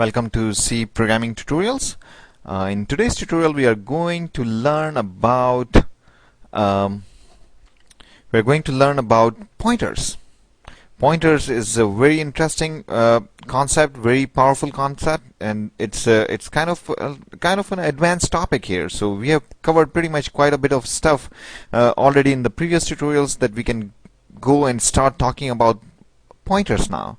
Welcome to C Programming Tutorials. In today's tutorial, we are going to learn about pointers. Pointers is a very interesting concept, very powerful concept, and it's kind of an advanced topic here. So we have covered pretty much quite a bit of stuff already in the previous tutorials that we can go and start talking about pointers now.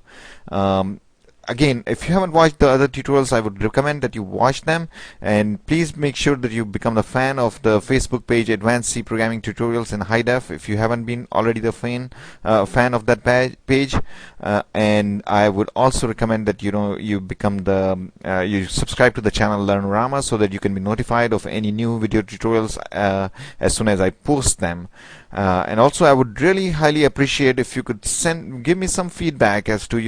Again, if you haven't watched the other tutorials, I would recommend that you watch them, and please make sure that you become the fan of the Facebook page Advanced C Programming Tutorials in High Def if you haven't been already the fan of that page. And I would also recommend that you become you subscribe to the channel Learnorama so that you can be notified of any new video tutorials as soon as I post them. And also, I would really highly appreciate if you could give me some feedback as to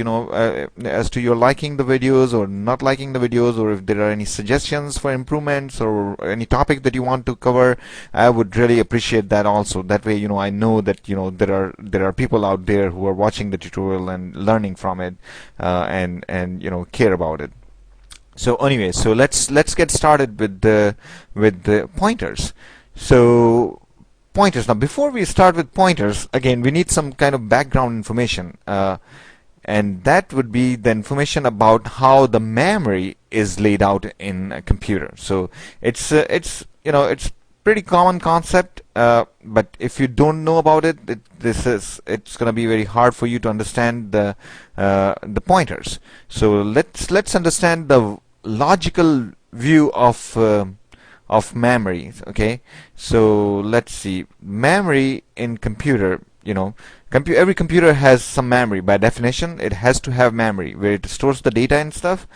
you're liking the videos or not liking the videos, or if there are any suggestions for improvements or any topic that you want to cover. I would really appreciate that also. That way, I know that there are people out there who are watching the tutorial and learning from it, and care about it. So anyway, so let's get started with the pointers. So pointers. Now, before we start with pointers, again, we need some kind of background information, and that would be the information about how the memory is laid out in a computer. So it's pretty common concept, but if you don't know about it, it's going to be very hard for you to understand the pointers. So let's understand the logical view of memory. Okay, so let's see. Memory in computer, every computer has some memory. By definition, it has to have memory where it stores the data and stuff.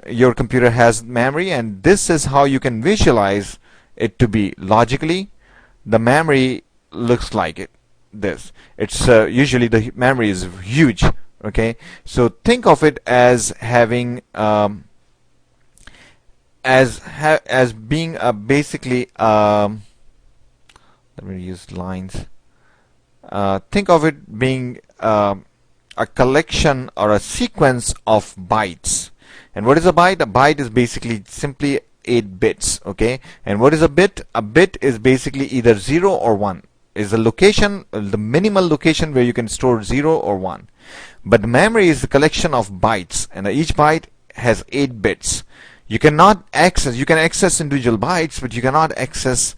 Your computer has memory, and this is how you can visualize it to be logically. The memory looks like this. It's usually the memory is huge. Okay, so think of it as having as being basically let me use lines. Think of it being a collection or a sequence of bytes. And what is a byte? A byte is basically simply 8 bits. Okay, and what is a bit? A bit is basically either 0 or 1. Is a location, the minimal location where you can store 0 or 1. But the memory is a collection of bytes, and each byte has 8 bits. You can access individual bytes, but you cannot access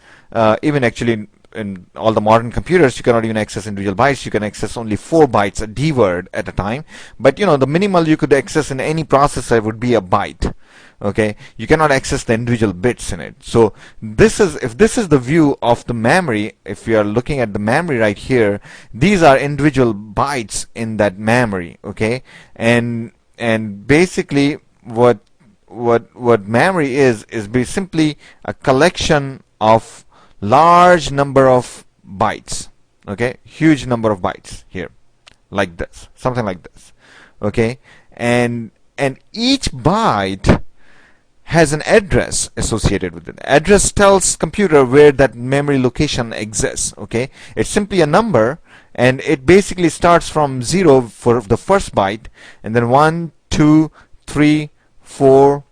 even actually in all the modern computers, you cannot even access individual bytes. You can access only 4 bytes, a D word at a time. But the minimal you could access in any processor would be a byte. Okay, you cannot access the individual bits in it. So if this is the view of the memory, if you are looking at the memory right here, these are individual bytes in that memory. Okay, and basically what memory is simply a collection of large number of bytes. Okay, huge number of bytes here, like this, something like this. Okay, and each byte has an address associated with it. Address tells computer where that memory location exists. Okay, it's simply a number, and it basically starts from 0 for the first byte, and then 1, 2, 3, 4,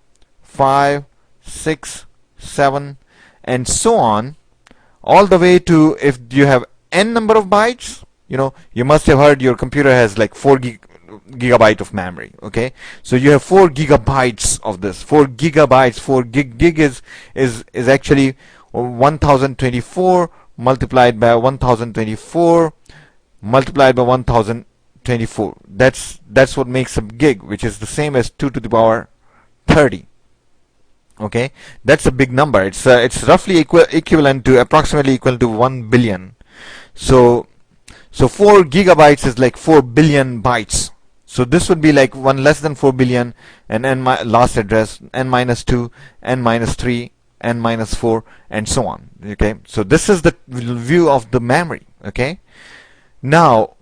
5, 6, 7, and so on, all the way to, if you have n number of bytes, you must have heard your computer has like 4 gigabyte of memory. Okay, so you have 4 gigabytes of this. 4 gigabytes, 4 gig is actually 1024 multiplied by 1024 multiplied by 1024. That's what makes a gig, which is the same as 2 to the power 30. Okay, that's a big number. It's roughly approximately equal to 1 billion. So 4 gigabytes is like 4 billion bytes. So this would be like 1 less than 4 billion, and last address, n minus 2, n minus 3, n minus 4, and so on. Okay, so this is the view of the memory. Okay, now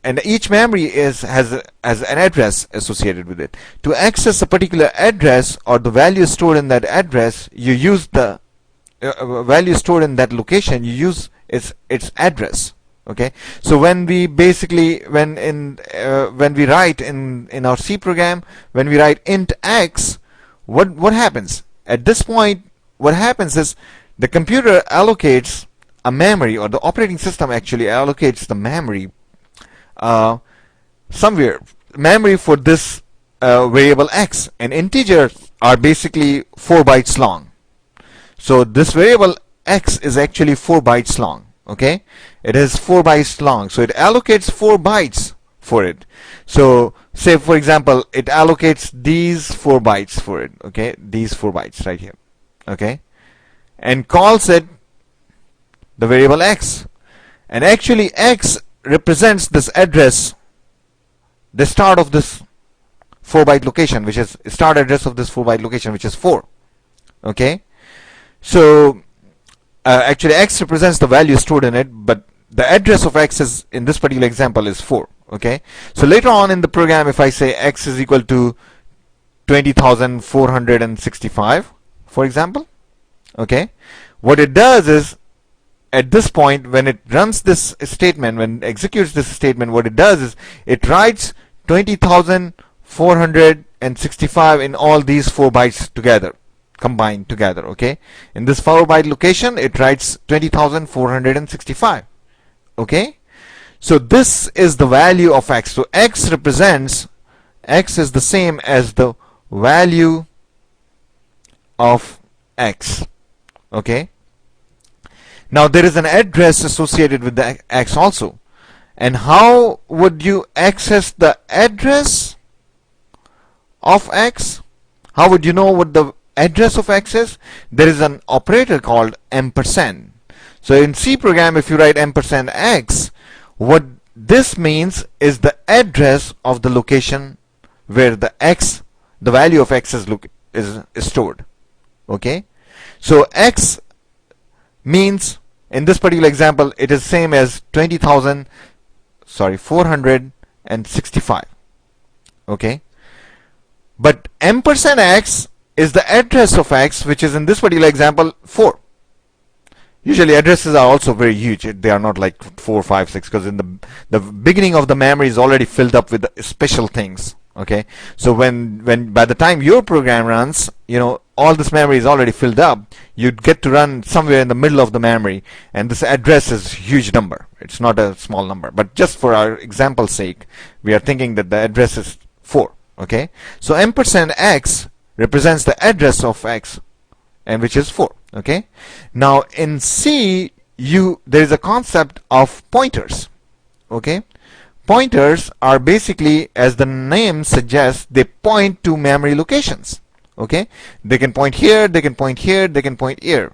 and each memory has an address associated with it. To access a particular address or the value stored in that address, you use the value stored in that location. You use its address. Okay, so when we basically when we write in our C program, when we write int x, what happens at this point? What happens is the computer allocates a memory, or the operating system actually allocates the memory somewhere, memory for this variable x, and integers are basically 4 bytes long. So this variable x is actually 4 bytes long. Okay, it is 4 bytes long, so it allocates 4 bytes for it. So say for example it allocates these 4 bytes for it. Okay, these 4 bytes right here. Okay, and calls it the variable x, and actually x represents this address, the start of this 4 byte location, which is start address of this 4 byte location, which is 4. Okay, so actually x represents the value stored in it, but the address of x is, in this particular example, is 4. Okay, so later on in the program, if I say x is equal to 20,465, for example, okay, what it does is, at this point, when it runs this statement, when it executes this statement, what it does is it writes 20,465 in all these 4 bytes together, combined together. Okay, in this 4 byte location it writes 20,465. Okay, so this is the value of x. So x represents, x is the same as the value of x. Okay, now there is an address associated with the x also. And how would you access the address of x? How would you know what the address of x is? There is an operator called ampersand. So in C program, if you write ampersand x, what this means is the address of the location where the x, the value of x is stored. Okay, so x means, in this particular example, it is same as 465. Okay, but ampersand x is the address of x, which is in this particular example 4. Usually addresses are also very huge. They are not like 4, 5, 6, because in the beginning of the memory is already filled up with special things. Okay, so when by the time your program runs, you know, all this memory is already filled up, you'd get to run somewhere in the middle of the memory, and this address is a huge number. It's not a small number, but just for our example's sake, we are thinking that the address is 4. Okay, so ampersand x represents the address of x, and which is 4. Okay, now in C, there is a concept of pointers. Okay, pointers are basically, as the name suggests, they point to memory locations. Okay, they can point here, they can point here, they can point here.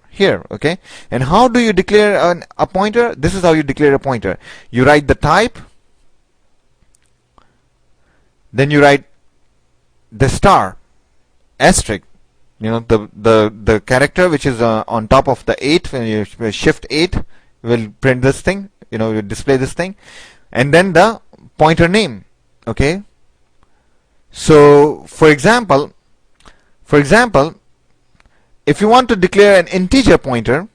Okay, and how do you declare a pointer? This is how you declare a pointer. You write the type, then you write the star, asterisk, you know, the character which is on top of the 8. When you shift 8 will print this thing, you know, will display this thing, and then the pointer name. Okay, so for example, if you want to declare an integer pointer,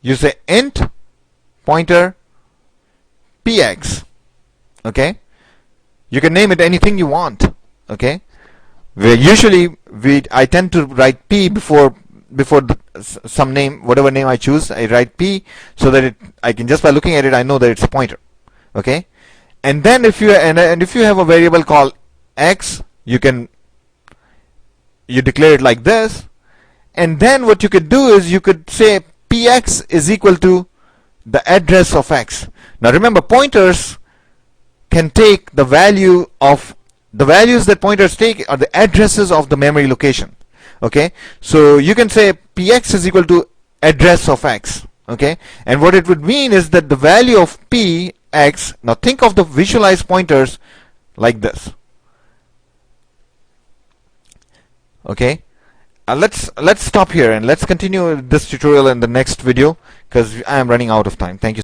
you say int pointer px. Okay, you can name it anything you want. Okay, I tend to write p before some name, whatever name I choose. I write p so that I can, just by looking at it, I know that it's a pointer. Okay, and then if you have a variable called x, you declare it like this, and then what you could do is you could say px is equal to the address of x. Now remember, pointers can take the value of, the values that pointers take are the addresses of the memory location. Okay, so you can say px is equal to address of x. Okay, and what it would mean is that the value of px, now think of the visualized pointers like this. Okay, let's stop here and let's continue this tutorial in the next video, because I am running out of time. Thank you.